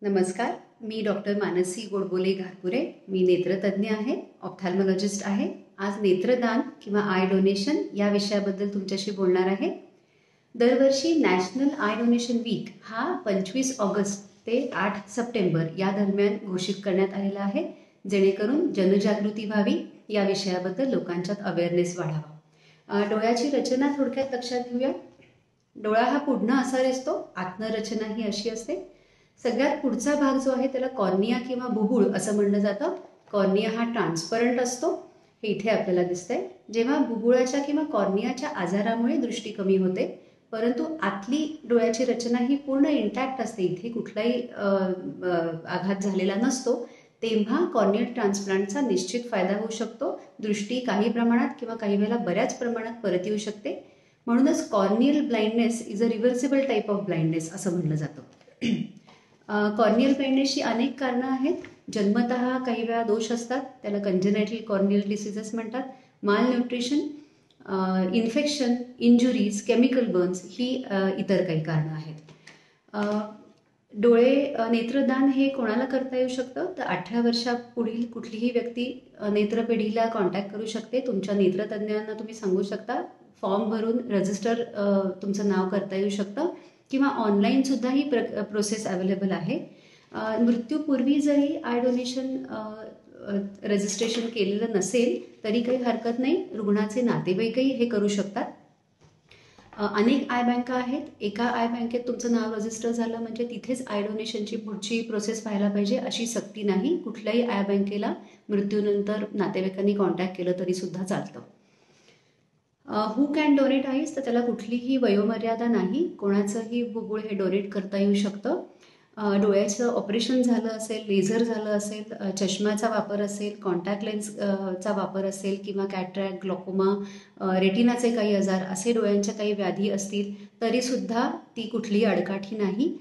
नमस्कार, मी डॉक्टर मानसी गोडबोले घारपुरे. मी नेत्रतज्ञ आहे, ऑप्थॅल्मॉलॉजिस्ट आहे. आज नेत्रदान किंवा आय डोनेशन या विषयाबद्दल तुमच्याशी बोलणार आहे. दरवर्षी नॅशनल आय डोनेशन वीक हा 25 ऑगस्ट ते 8 सप्टेंबर या दरम्यान घोषित करण्यात आलेला आहे, जेणेकरून जनजागृती व्हावी, या विषयाबद्दल लोकांच्यात अवेअरनेस वाढावा. डोळ्याची रचना थोडक्यात लक्षात घेऊया. डोळा हा पुढनं असा दिसतो, आतनं रचना ही अशी असते. सगळ्यात पुढचा भाग जो आहे त्याला कॉर्निया किंवा बुबुळ असं म्हणलं जातं. कॉर्निया हा ट्रान्सपरंट असतो, हे इथे आपल्याला दिसतंय. जेव्हा बुबुळाच्या किंवा कॉर्नियाच्या आजारामुळे दृष्टी कमी होते, परंतु आतली डोळ्याची रचना ही पूर्ण इंटॅक्ट असते, इथे कुठलाही आघात झालेला नसतो, तेव्हा कॉर्नियल ट्रान्सप्लांटचा निश्चित फायदा होऊ शकतो. दृष्टी काही प्रमाणात किंवा काही वेळेला बऱ्याच प्रमाणात परत येऊ शकते. म्हणूनच corneal blindness is a reversible type of blindness असं म्हणलं जातं. कॉर्नियल ब्लाइंडनेसची अनेक कारणं आहेत. जन्मतः काही वेळा दोष असतात, त्याला कंजेनायटल कॉर्नियल डिसीजेस म्हणतात. Malnutrition, infection, injuries, chemical burns ही इतर काही कारणं आहेत. डोळे नेत्रदान हे कोणाला करता येऊ शकतं, तर 18 वर्षापुढील कुठलीही व्यक्ती नेत्रपेढीला कॉन्टॅक्ट करू शकते. तुमच्या नेत्रतज्ञांना तुम्ही सांगू शकता, फॉर्म भरून रजिस्टर तुमचं नाव करता येऊ शकतं, किंवा ऑनलाईनसुद्धा ही प्रोसेस अवेलेबल आहे. मृत्यूपूर्वी जरी आय डोनेशन रजिस्ट्रेशन केलेलं नसेल तरी काही हरकत नाही, रुग्णाचे नातेवाईकही हे करू शकतात. अनेक आय बँका आहेत. एका आय बँकेत तुमचं नाव रजिस्टर झालं म्हणजे तिथेच आय डोनेशनची पुढची प्रोसेस व्हायला पाहिजे अशी सक्ती नाही. कुठल्याही आय बँकेला मृत्यूनंतर नातेवाईकांनी कॉन्टॅक्ट केलं तरी सुद्धा चालतं. हू कॅन डोनेट आईज, तर त्याला कुठलीही वयोमर्यादा नाही, कोणाचंही बुबुळ हे डोनेट करता येऊ शकतं. डोळ्याचं ऑपरेशन झालं असेल, लेझर झालं असेल, चष्म्याचा वापर असेल, कॉन्टॅक्ट लेन्सचा वापर असेल, किंवा कॅटरॅक्ट, ग्लॉकोमा, रेटिनाचे काही आजार, असे डोळ्यांच्या काही व्याधी असतील तरीसुद्धा ती कुठलीही आडकाठी नाही.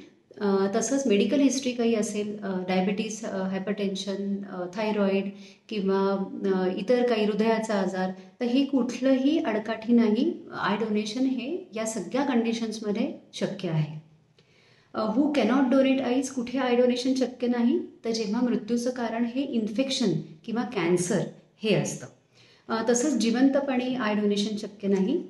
तसंच मेडिकल हिस्ट्री काही असेल, डायबिटीस, हायपरटेन्शन, थायरॉईड किंवा इतर काही हृदयाचा आजार, तर हे कुठलंही आडकाठी नाही. आय डोनेशन हे या सगळ्या कंडिशन्समध्ये शक्य आहे. हू कॅनॉट डोनेट आईज, कुठे आय डोनेशन शक्य नाही, तर जेव्हा मृत्यूचं कारण हे इन्फेक्शन किंवा कॅन्सर हे असतं. तसंच जिवंतपणी आय डोनेशन शक्य नाही.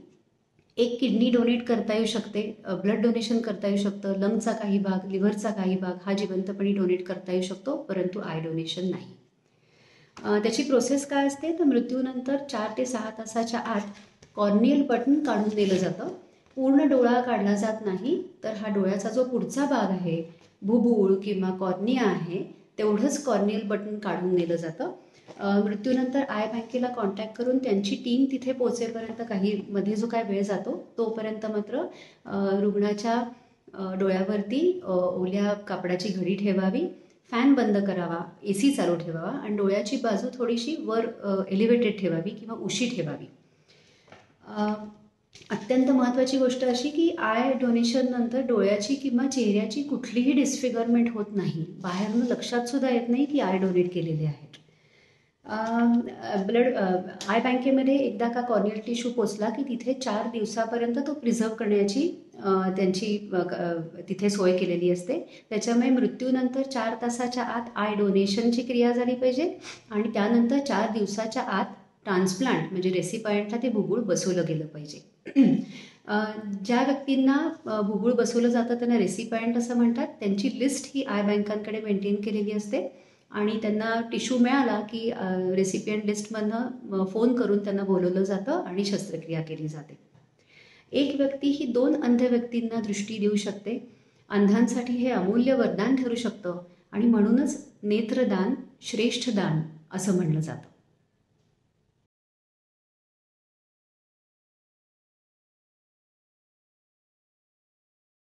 एक किडनी डोनेट करता येऊ शकते, ब्लड डोनेशन करता येऊ शकतं, लंगचा काही भाग, लिव्हरचा काही भाग हा जिवंतपणी डोनेट करता येऊ शकतो, परंतु आय डोनेशन नाही. त्याची प्रोसेस काय असते, तर मृत्यूनंतर 4 ते 6 तासाच्या आत कॉर्नियल बटन काढून दिलं जातं. पूर्ण डोळा काढला जात नाही, तर हा डोळ्याचा जो पुढचा भाग आहे, बुबुळ किंवा कॉर्निया आहे, तेवढंच कॉर्नियल बटन काढून दिलं जातं. मृत्यूनंतर आय बँकेला कॉन्टॅक्ट करून त्यांची टीम तिथे पोहोचेपर्यंत काही मध्ये जो काय वेळ जातो, तोपर्यंत मात्र रुग्णाच्या डोळ्यावरती ओल्या कापडाची घडी ठेवावी, फॅन बंद करावा, AC चालू ठेवावा आणि डोळ्याची बाजू थोडीशी वर एलिव्हेटेड ठेवावी किंवा उशी ठेवावी. अत्यंत महत्त्वाची गोष्ट अशी की आय डोनेशन नंतर डोळ्याची किंवा चेहऱ्याची कुठलीही डिस्फिगरमेंट होत नाही. बाहेरनं लक्षात सुद्धा येत नाही की आय डोनेट केलेले आहेत. आय बँकेमध्ये एकदा का कॉर्नियल टिश्यू पोचला की तिथे 4 दिवसापर्यंत तो प्रिझर्व करण्याची त्यांची तिथे सोय केलेली असते. त्याच्यामुळे मृत्यूनंतर 4 तासाच्या आत आय डोनेशनची क्रिया झाली पाहिजे आणि त्यानंतर 4 दिवसाच्या आत ट्रान्सप्लांट म्हणजे रेसिपायंटला ते बुबुळ बसवलं गेलं पाहिजे. ज्या व्यक्तींना बुबुळ बसवलं जातं त्यांना रेसिपायंट असं म्हणतात. त्यांची लिस्ट ही आय बँकांकडे मेंटेन केलेली असते आणि त्यांना टिश्यू मिळाला की रेसिपियंट लिस्टमधनं फोन करून त्यांना बोलवलं जातं आणि शस्त्रक्रिया केली जाते. एक व्यक्ती ही 2 अंध व्यक्तींना दृष्टी देऊ शकते. अंधांसाठी हे अमूल्य वरदान ठरू शकतं आणि म्हणूनच नेत्रदान श्रेष्ठ दान असं म्हणलं जातं.